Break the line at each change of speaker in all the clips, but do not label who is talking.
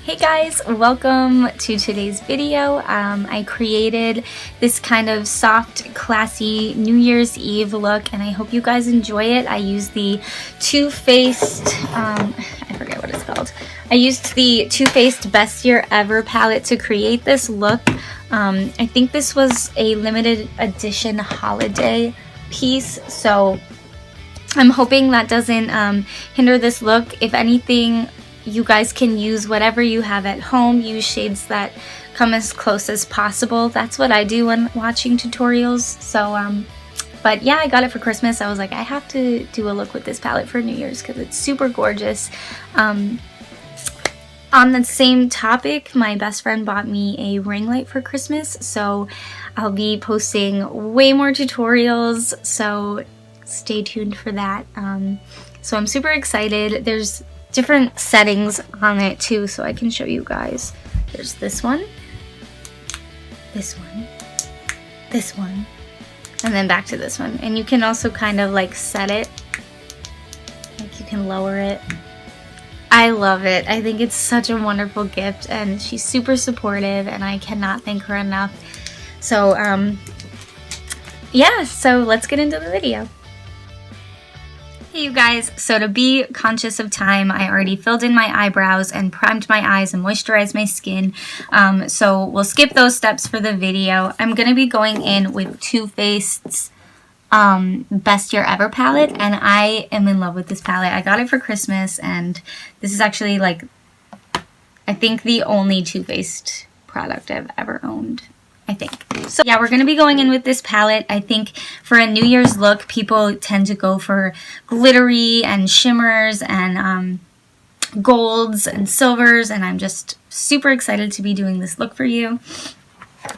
Hey guys, welcome to today's video. I created this kind of soft, classy New Year's Eve look and I hope you guys enjoy it. I used the Too Faced, I forget what it's called. I used the Too Faced Best Year Ever palette to create this look. I think this was a limited edition holiday piece, so I'm hoping that doesn't hinder this look. If anything, you guys can use whatever you have at home. Use shades that come as close as possible. That's what I do when watching tutorials. So, but yeah, I got it for Christmas. I was like, I have to do a look with this palette for New Year's because it's super gorgeous. On the same topic, my best friend bought me a ring light for Christmas. So I'll be posting way more tutorials. So stay tuned for that. So I'm super excited. There's different settings on it too, so I can show you guys. There's this one, this one, this one, and then back to this one. And you can also kind of like set it, like you can lower it. I love it. I think it's such a wonderful gift and she's super supportive and I cannot thank her enough. So yeah, so let's get into the video. Hey you guys, so to be conscious of time, I already filled in my eyebrows and primed my eyes and moisturized my skin. So we'll skip those steps for the video. I'm going to be going in with Too Faced's Best Year Ever palette, and I am in love with this palette. I got it for Christmas, and this is actually like, I think the only Too Faced product I've ever owned. I think. So yeah, we're going to be going in with this palette. I think for a New Year's look, people tend to go for glittery and shimmers and golds and silvers, and I'm just super excited to be doing this look for you.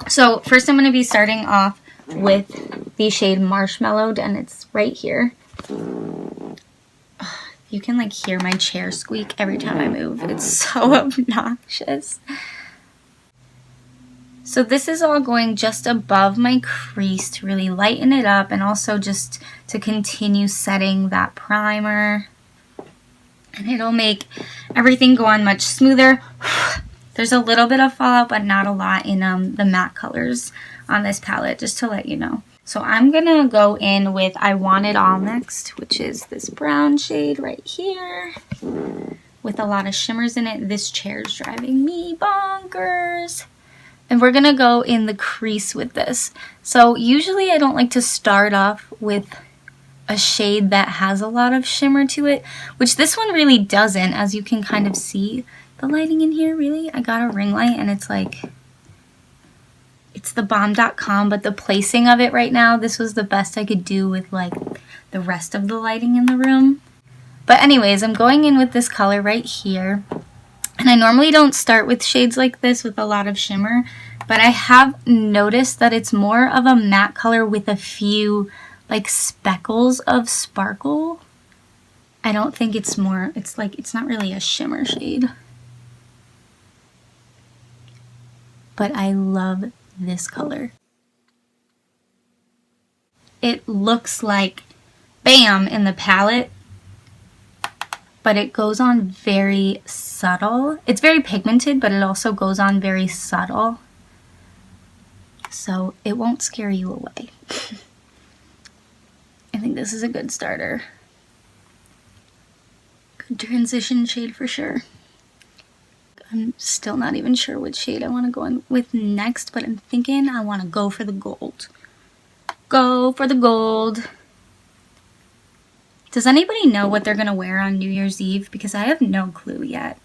So first I'm going to be starting off with the shade Marshmallowed, and it's right here. You can like hear my chair squeak every time I move. It's so obnoxious. So this is all going just above my crease to really lighten it up and also just to continue setting that primer. And it'll make everything go on much smoother. There's a little bit of fallout, but not a lot in the matte colors on this palette, just to let you know. So I'm going to go in with I Want It All next, which is this brown shade right here with a lot of shimmers in it. This chair's driving me bonkers. And we're going to go in the crease with this. So usually I don't like to start off with a shade that has a lot of shimmer to it, which this one really doesn't, as you can kind of see the lighting in here, really. I got a ring light and it's like, it's the bomb.com, but the placing of it right now, this was the best I could do with like the rest of the lighting in the room. But anyways, I'm going in with this color right here. And I normally don't start with shades like this with a lot of shimmer, but I have noticed that it's more of a matte color with a few like speckles of sparkle. I don't think it's more, it's like, it's not really a shimmer shade. But I love this color. It looks like BAM in the palette, but it goes on very subtle. It's very pigmented, but it also goes on very subtle. So it won't scare you away. I think this is a good starter. Good transition shade for sure. I'm still not even sure which shade I want to go in with next, but I'm thinking I want to go for the gold. Go for the gold. Does anybody know what they're going to wear on New Year's Eve? Because I have no clue yet.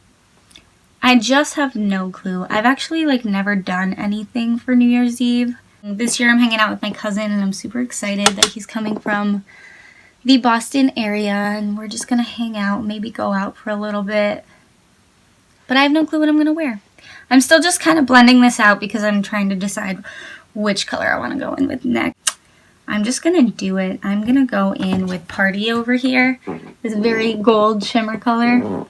I just have no clue. I've actually like never done anything for New Year's Eve. This year I'm hanging out with my cousin and I'm super excited that he's coming from the Boston area and we're just going to hang out, maybe go out for a little bit. But I have no clue what I'm going to wear. I'm still just kind of blending this out because I'm trying to decide which color I want to go in with next. I'm just going to do it. I'm going to go in with Party over here. This very gold shimmer color.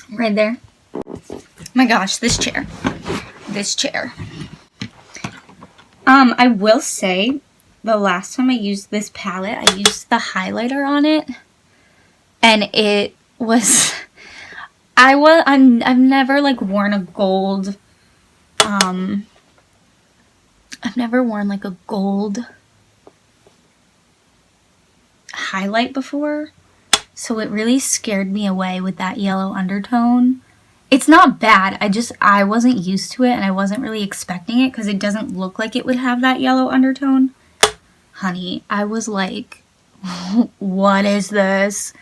Right there. Oh my gosh, this chair. This chair. I will say, the last time I used this palette, I used the highlighter on it. And it was... I've never like worn a gold, I've never worn like a gold highlight before, so it really scared me away with that yellow undertone. It's not bad, I wasn't used to it and I wasn't really expecting it because it doesn't look like it would have that yellow undertone. Honey, I was like, what is this?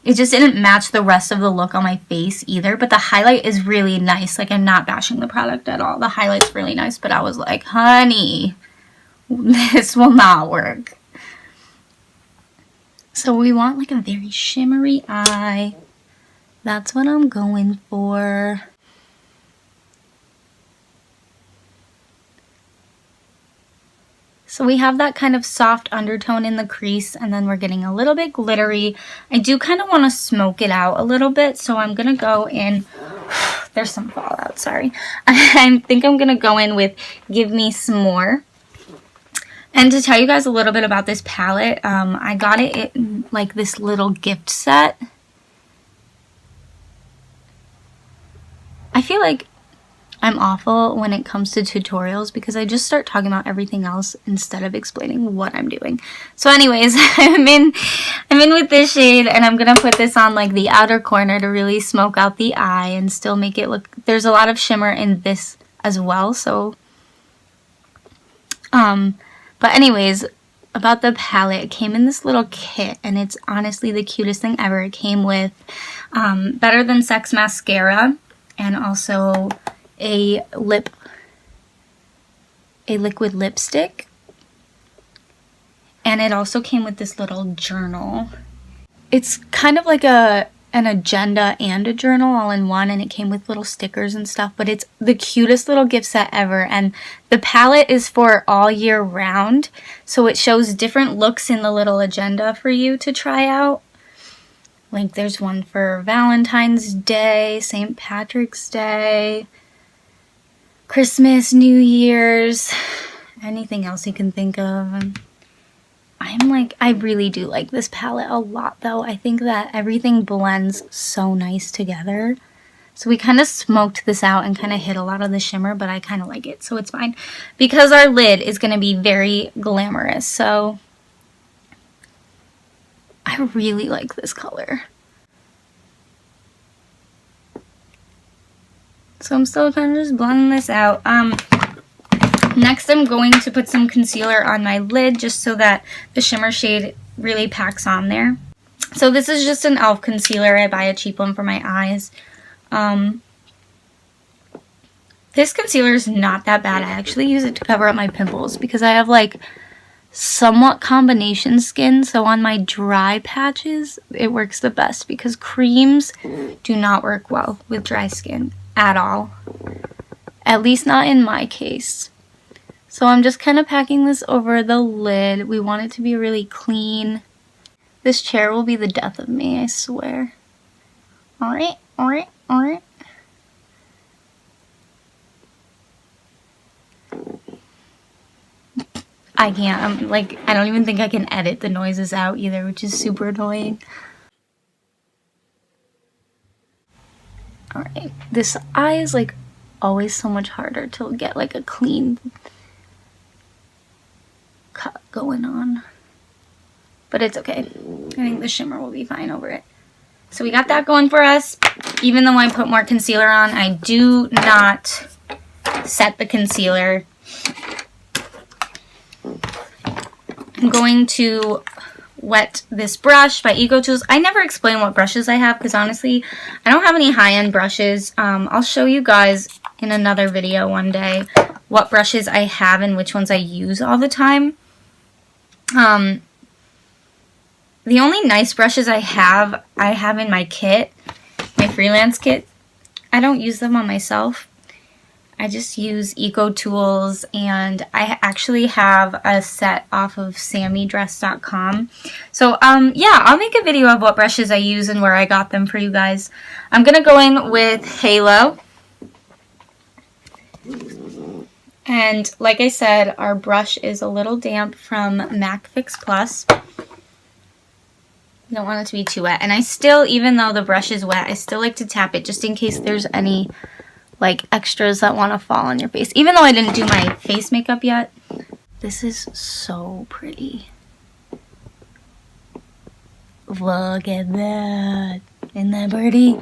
It just didn't match the rest of the look on my face either, but the highlight is really nice. Like, I'm not bashing the product at all. The highlight's really nice, but I was like, honey, this will not work. So we want like a very shimmery eye. That's what I'm going for. So we have that kind of soft undertone in the crease, and then we're getting a little bit glittery. I do kind of want to smoke it out a little bit, so I'm going to go in... There's some fallout, sorry. I think I'm going to go in with Give Me Some More. And to tell you guys a little bit about this palette, I got it in like this little gift set. I feel like I'm awful when it comes to tutorials because I just start talking about everything else instead of explaining what I'm doing. So anyways, I'm in with this shade, and I'm gonna put this on like the outer corner to really smoke out the eye and still make it look, there's a lot of shimmer in this as well, so but anyways, about the palette, it came in this little kit and it's honestly the cutest thing ever. It came with Better Than Sex mascara and also a liquid lipstick, and it also came with this little journal. It's kind of like an agenda and a journal all in one, and it came with little stickers and stuff, but it's the cutest little gift set ever. And the palette is for all year round, so it shows different looks in the little agenda for you to try out. Like there's one for Valentine's Day, St. Patrick's Day, Christmas, New Year's, anything else you can think of. I really do like this palette a lot though. I think that everything blends so nice together. So we kind of smoked this out and kind of hit a lot of the shimmer, but I kind of like it, so it's fine. Because our lid is going to be very glamorous, so I really like this color. So I'm still kind of just blending this out. Next I'm going to put some concealer on my lid just so that the shimmer shade really packs on there. So this is just an e.l.f. concealer. I buy a cheap one for my eyes. This concealer is not that bad. I actually use it to cover up my pimples because I have like somewhat combination skin, so on my dry patches it works the best because creams do not work well with dry skin at all. At least not in my case. So I'm just kind of packing this over the lid. We want it to be really clean. This chair will be the death of me, I swear. Alright, alright, alright. I can't, I don't even think I can edit the noises out either, which is super annoying. Alright, this eye is like always so much harder to get like a clean cut going on. But it's okay. I think the shimmer will be fine over it. So we got that going for us. Even though I put more concealer on, I do not set the concealer. I'm going to wet this brush by EcoTools. I never explain what brushes I have because honestly, I don't have any high-end brushes. I'll show you guys in another video one day what brushes I have and which ones I use all the time. The only nice brushes I have in my kit, my freelance kit. I don't use them on myself. I just use EcoTools, and I actually have a set off of sammydress.com. So, yeah, I'll make a video of what brushes I use and where I got them for you guys. I'm going to go in with Halo. And like I said, our brush is a little damp from MAC Fix Plus. Don't want it to be too wet. And I still, even though the brush is wet, I still like to tap it just in case there's any like extras that want to fall on your face. Even though I didn't do my face makeup yet. This is so pretty. Look at that. Isn't that pretty?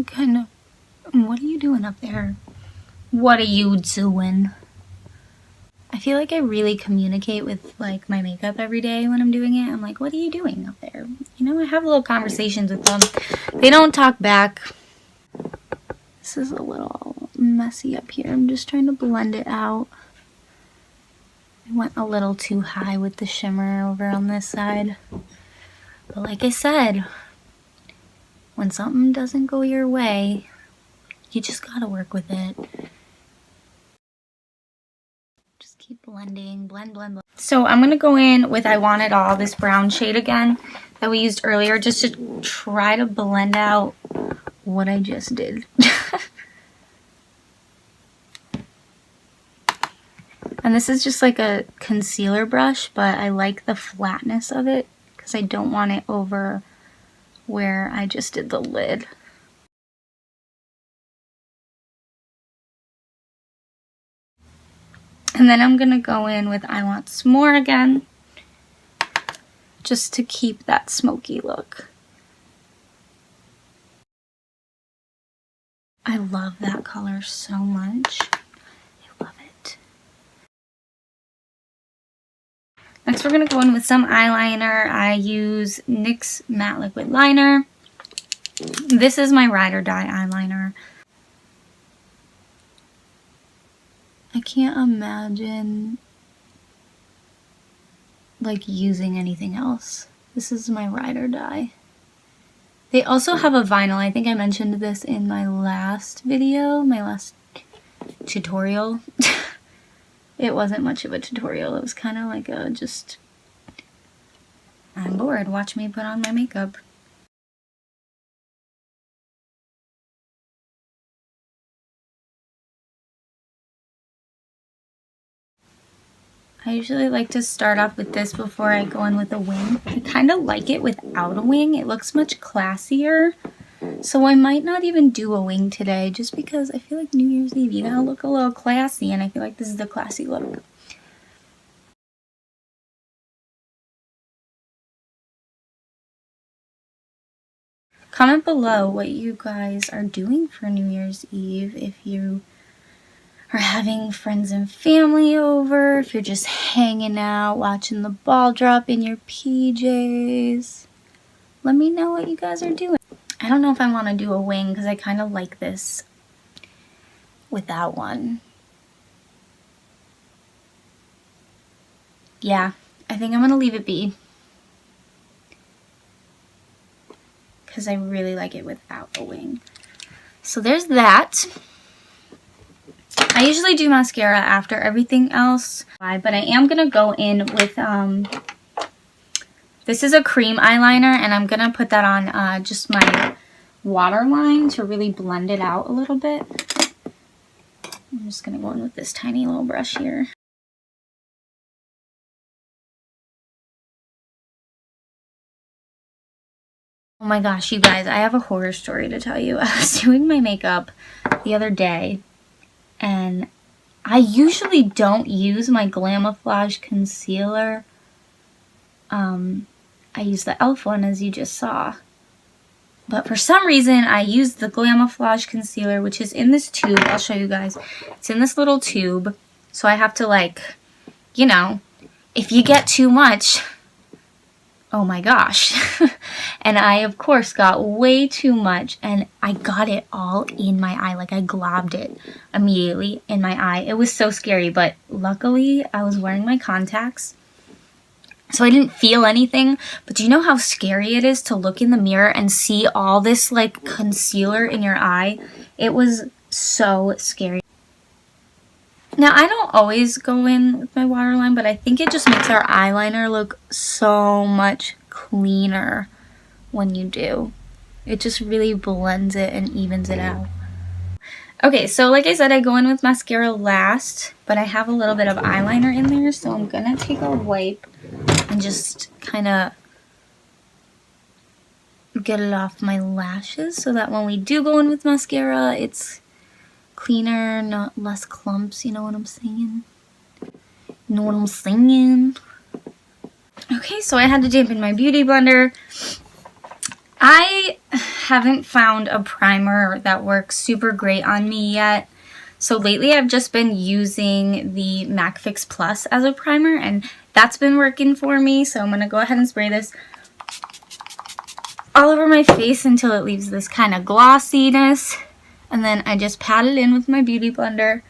Kind of. What are you doing up there? What are you doing? I feel like I really communicate with like my makeup every day when I'm doing it. I'm like, what are you doing up there? You know, I have little conversations with them. They don't talk back. This is a little messy up here. I'm just trying to blend it out. I went a little too high with the shimmer over on this side. But like I said, when something doesn't go your way, you just gotta work with it. Just keep blending, blend, blend, blend. So I'm gonna go in with I Want It All, this brown shade again that we used earlier, just to try to blend out what I just did. And this is just like a concealer brush, but I like the flatness of it because I don't want it over where I just did the lid. And then I'm gonna go in with I Want Some More again, just to keep that smoky look. I love that color so much. I love it. Next we're gonna go in with some eyeliner. I use NYX Matte Liquid Liner. This is my Ride or Die eyeliner. I can't imagine like using anything else. This is my Ride or Die. They also have a vinyl. I think I mentioned this in my last video, my last tutorial. It wasn't much of a tutorial. It was kind of like a just, I'm bored, watch me put on my makeup. I usually like to start off with this before I go in with a wing. I kind of like it without a wing. It looks much classier. So I might not even do a wing today just because I feel like New Year's Eve, you gotta look a little classy, and I feel like this is the classy look. Comment below what you guys are doing for New Year's Eve. If you are having friends and family over, if you're just hanging out, watching the ball drop in your PJs. Let me know what you guys are doing. I don't know if I want to do a wing because I kind of like this without one. Yeah, I think I'm going to leave it be. Because I really like it without a wing. So there's that. I usually do mascara after everything else, but I am going to go in with, this is a cream eyeliner, and I'm going to put that on just my waterline to really blend it out a little bit. I'm just going to go in with this tiny little brush here. Oh my gosh, you guys, I have a horror story to tell you. I was doing my makeup the other day, and I usually don't use my Glamouflage concealer. I use the e.l.f. one, as you just saw. But for some reason, I used the Glamouflage concealer, which is in this tube. I'll show you guys. It's in this little tube. So I have to, like, you know, if you get too much, oh my gosh. And I, of course, got way too much, and I got it all in my eye. Like, I globbed it immediately in my eye. It was so scary, but luckily I was wearing my contacts, so I didn't feel anything. But do you know how scary it is to look in the mirror and see all this, like, concealer in your eye? It was so scary. Now, I don't always go in with my waterline, but I think it just makes our eyeliner look so much cleaner when you do. It just really blends it and evens it out. Okay, so like I said, I go in with mascara last, but I have a little bit of eyeliner in there, so I'm gonna take a wipe and just kind of get it off my lashes so that when we do go in with mascara, it's cleaner, not less clumps, you know what I'm saying? You know what I'm saying? Okay, so I had to dip in my beauty blender. I haven't found a primer that works super great on me yet. So lately I've just been using the MAC Fix Plus as a primer, and that's been working for me. So I'm going to go ahead and spray this all over my face until it leaves this kind of glossiness. And then I just pat it in with my beauty blender.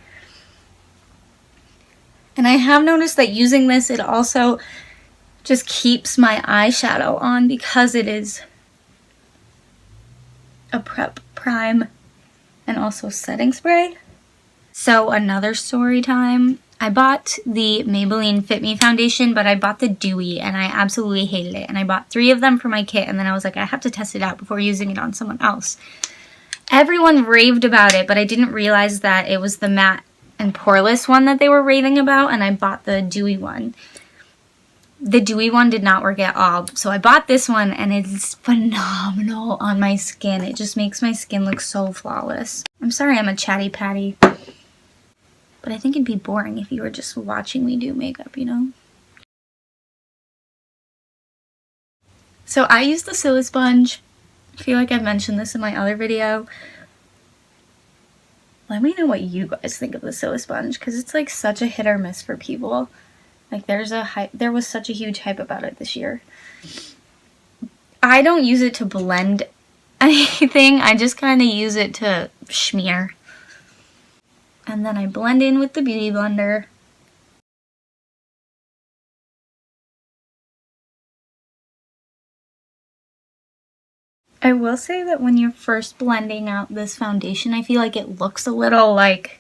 And I have noticed that using this, it also just keeps my eyeshadow on because it is a prep, prime, and also setting spray. So another story time. I bought the Maybelline Fit Me foundation, but I bought the Dewy and I absolutely hated it. And I bought 3 of them for my kit, and then I was like, I have to test it out before using it on someone else. Everyone raved about it, but I didn't realize that it was the matte and poreless one that they were raving about, and I bought the Dewy one. The Dewy one did not work at all, so I bought this one, and it's phenomenal on my skin. It just makes my skin look so flawless. I'm sorry I'm a chatty patty, but I think it'd be boring if you were just watching me do makeup, you know? So I use the Silisponge. I feel like I've mentioned this in my other video. Let me know what you guys think of the Silisponge, because it's like such a hit or miss for people. Like there was such a huge hype about it this year. I don't use it to blend anything. I just kind of use it to smear. And then I blend in with the Beauty Blender. I will say that when you're first blending out this foundation, I feel like it looks a little like,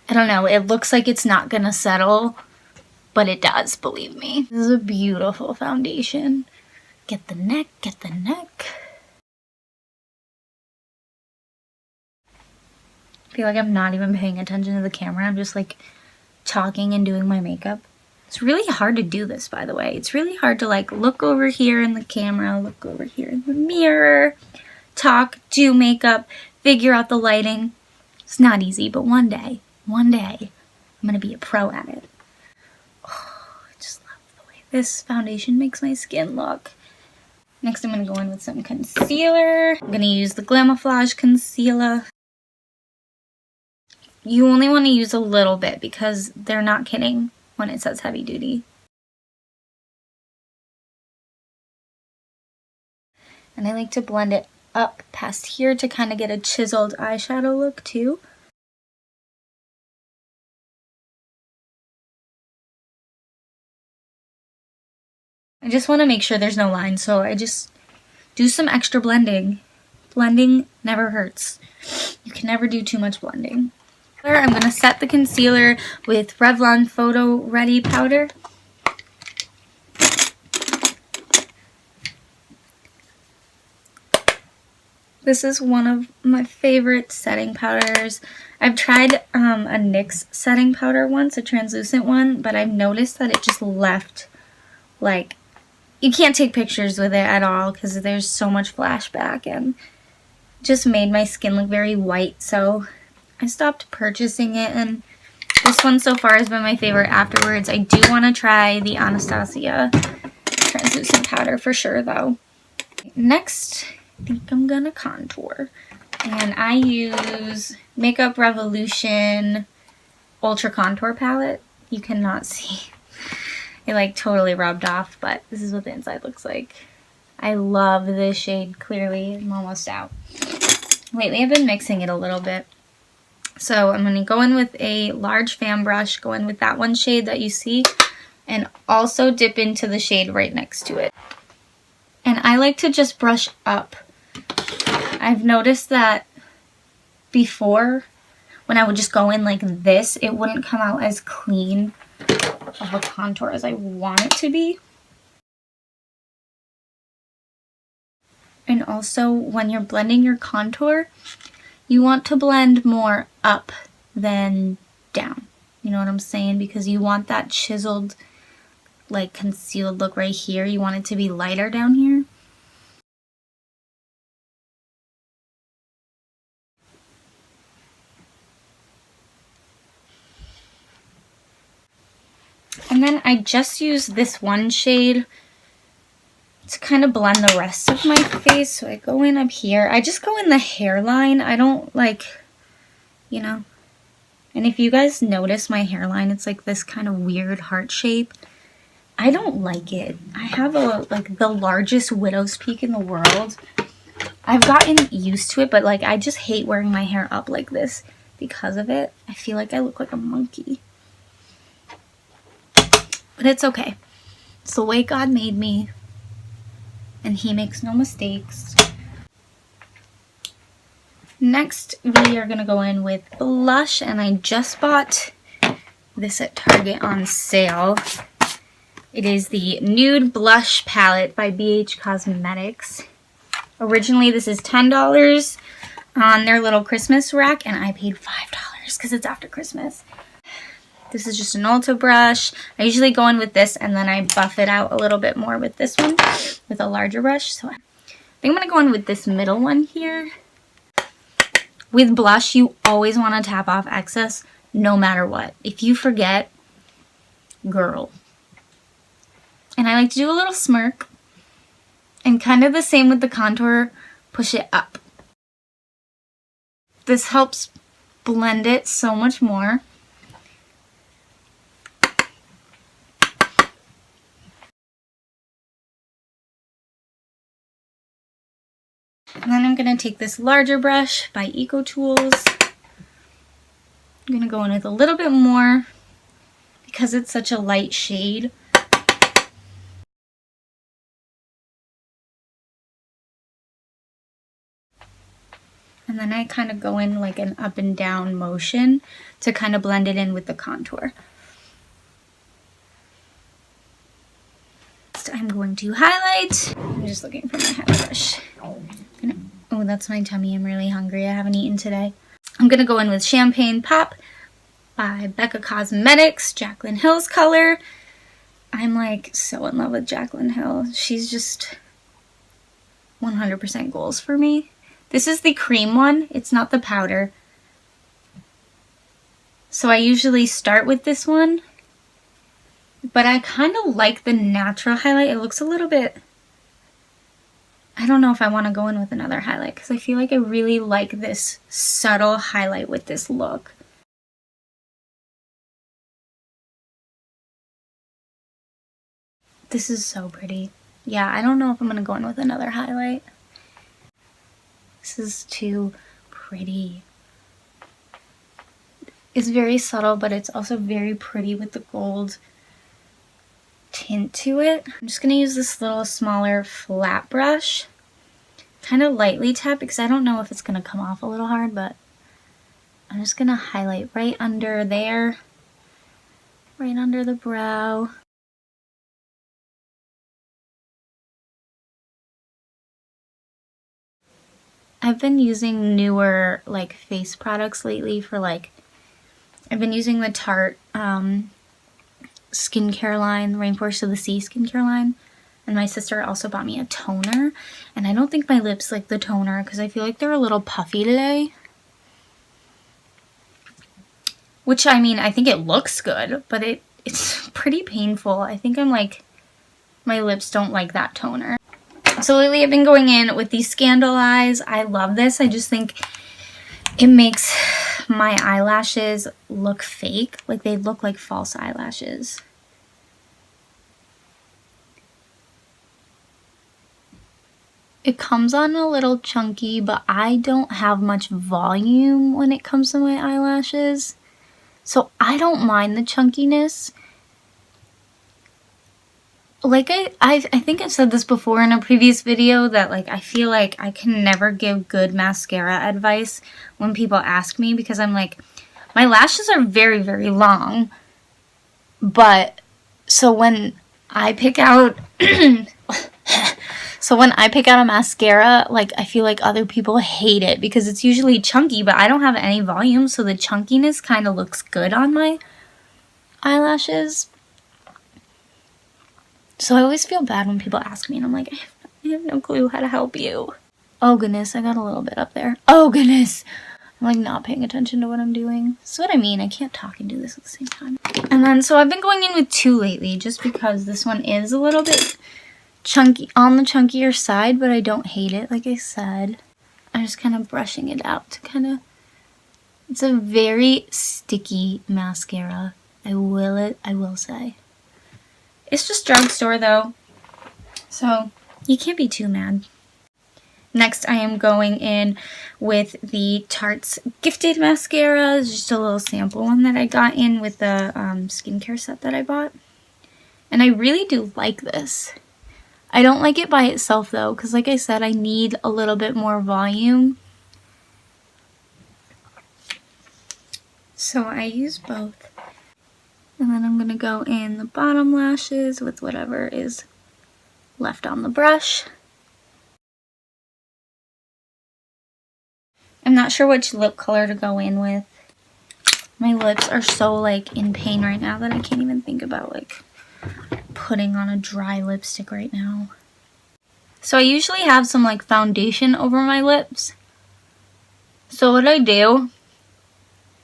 I don't know, it looks like it's not gonna settle, but it does, believe me. This is a beautiful foundation. Get the neck, get the neck. I feel like I'm not even paying attention to the camera. I'm just like talking and doing my makeup. It's really hard to do this, by the way. It's really hard to like look over here in the camera, look over here in the mirror, talk, do makeup, figure out the lighting. It's not easy, but one day, I'm gonna be a pro at it. Oh, I just love the way this foundation makes my skin look. Next, I'm gonna go in with some concealer. I'm gonna use the Glamouflage concealer. You only want to use a little bit because they're not kidding when it says heavy duty. And I like to blend it up past here to kind of get a chiseled eyeshadow look too. I just want to make sure there's no line, so I just do some extra blending. Blending never hurts. You can never do too much blending. I'm going to set the concealer with Revlon Photo Ready powder. This is one of my favorite setting powders. I've tried a NYX setting powder once, a translucent one, but I've noticed that it just left, like, you can't take pictures with it at all because there's so much flashback, and just made my skin look very white, so I stopped purchasing it, and this one so far has been my favorite afterwards. I do want to try the Anastasia translucent powder for sure, though. Next, I think I'm gonna contour. And I use Makeup Revolution Ultra Contour Palette. You cannot see. It like totally rubbed off, but this is what the inside looks like. I love this shade, clearly. I'm almost out. Lately, I've been mixing it a little bit. So I'm going to go in with a large fan brush, go in with that one shade that you see, and also dip into the shade right next to it. And I like to just brush up. I've noticed that before, when I would just go in like this, it wouldn't come out as clean of a contour as I want it to be. And also, when you're blending your contour, you want to blend more up than down. You know what I'm saying? Because you want that chiseled, like concealed look right here. You want it to be lighter down here. And then I just use this one shade to kind of blend the rest of my face. So I go in up here. I just go in the hairline. I don't like, you know. And if you guys notice my hairline, it's like this kind of weird heart shape. I don't like it. I have like the largest widow's peak in the world. I've gotten used to it, but like I just hate wearing my hair up like this because of it. I feel like I look like a monkey. But it's okay. It's the way God made me. And he makes no mistakes. Next, we are going to go in with blush. And I just bought this at Target on sale. It is the Nude Blush Palette by BH Cosmetics. Originally, this is $10 on their little Christmas rack. And I paid $5 because it's after Christmas. This is just an Ulta brush. I usually go in with this and then I buff it out a little bit more with this one, with a larger brush. So I think I'm going to go in with this middle one here. With blush, you always want to tap off excess no matter what. If you forget, girl. And I like to do a little smirk. And kind of the same with the contour, push it up. This helps blend it so much more. And then I'm going to take this larger brush by EcoTools. I'm going to go in with a little bit more because it's such a light shade. And then I kind of go in like an up and down motion to kind of blend it in with the contour. Next, I'm going to highlight. I'm just looking for my highlight brush. Oh, that's my tummy. I'm really hungry. I haven't eaten today. I'm going to go in with Champagne Pop by Becca Cosmetics, Jaclyn Hill's color. I'm like so in love with Jaclyn Hill. She's just 100% goals for me. This is the cream one. It's not the powder. So I usually start with this one. But I kind of like the natural highlight. It looks a little bit... I don't know if I want to go in with another highlight because I feel like I really like this subtle highlight with this look. This is so pretty. Yeah, I don't know if I'm going to go in with another highlight. This is too pretty. It's very subtle, but it's also very pretty with the gold tint to it. I'm just going to use this little smaller flat brush. Kind of lightly tap because I don't know if it's going to come off a little hard, but I'm just going to highlight right under there. Right under the brow. I've been using newer like face products lately for like, I've been using the Tarte skincare line, Rainforest of the Sea skincare line. And my sister also bought me a toner. And I don't think my lips like the toner because I feel like they're a little puffy today. Which, I mean, I think it looks good, but it's pretty painful. I think I'm like, my lips don't like that toner. So lately I've been going in with these Scandal Eyes. I love this. I just think it makes my eyelashes look fake. Like they look like false eyelashes. It comes on a little chunky, but I don't have much volume when it comes to my eyelashes. So I don't mind the chunkiness. Like I think I've said this before in a previous video that like I feel like I can never give good mascara advice when people ask me because I'm like, my lashes are very, very long. But so when I pick out So when I pick out a mascara, like, I feel like other people hate it because it's usually chunky, but I don't have any volume, so the chunkiness kind of looks good on my eyelashes. So I always feel bad when people ask me and I'm like, I have no clue how to help you. Oh goodness, I got a little bit up there. Oh goodness. I'm like not paying attention to what I'm doing. That's what I mean. I can't talk and do this at the same time. And then, so I've been going in with 2 lately just because this one is a little bit chunky, on the chunkier side, but I don't hate it, like I said. I'm just kind of brushing it out to kind of, it's a very sticky mascara. I will say. It's just drugstore though, so you can't be too mad. Next, I am going in with the Tarte's Gifted Mascara. It's just a little sample one that I got in with the skincare set that I bought. And I really do like this. I don't like it by itself though, because like I said, I need a little bit more volume. So I use both. And then I'm going to go in the bottom lashes with whatever is left on the brush. I'm not sure which lip color to go in with. My lips are so like in pain right now that I can't even think about like putting on a dry lipstick right now. So I usually have some like foundation over my lips. So what I do,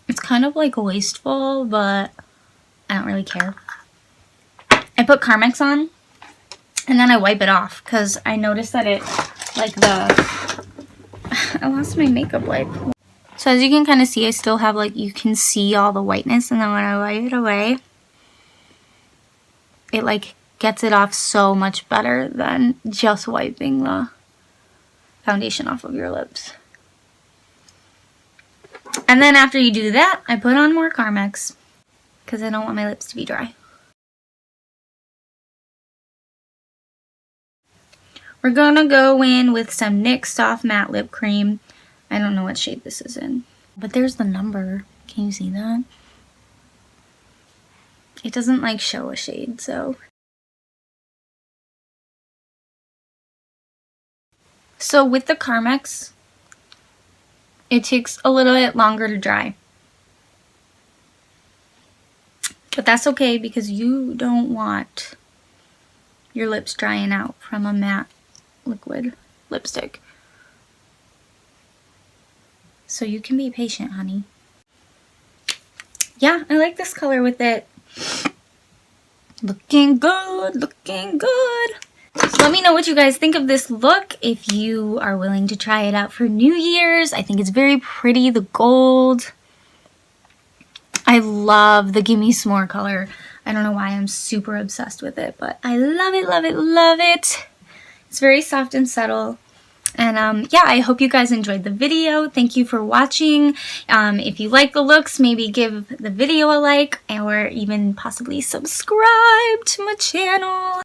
it's kind of like wasteful, but I don't really care. I put Carmex on and then I wipe it off because I noticed that it, like I lost my makeup wipe. So as you can kind of see, I still have like, you can see all the whiteness, and then when I wipe it away, it like gets it off so much better than just wiping the foundation off of your lips. And then after you do that, I put on more Carmex because I don't want my lips to be dry. We're gonna go in with some NYX Soft Matte Lip Cream. I don't know what shade this is in, but there's the number. Can you see that? It doesn't like show a shade, so. So with the Carmex, it takes a little bit longer to dry. But that's okay because you don't want your lips drying out from a matte liquid lipstick. So you can be patient, honey. Yeah, I like this color with it. Looking good, looking good. So let me know what you guys think of this look. If you are willing to try it out for New Year's. I think it's very pretty, the gold. I love the Gimme S'more color. I don't know why I'm super obsessed with it, but I love it, love it, love it. It's very soft and subtle. And yeah, I hope you guys enjoyed the video. Thank you for watching. If you like the looks, maybe give the video a like or even possibly subscribe to my channel.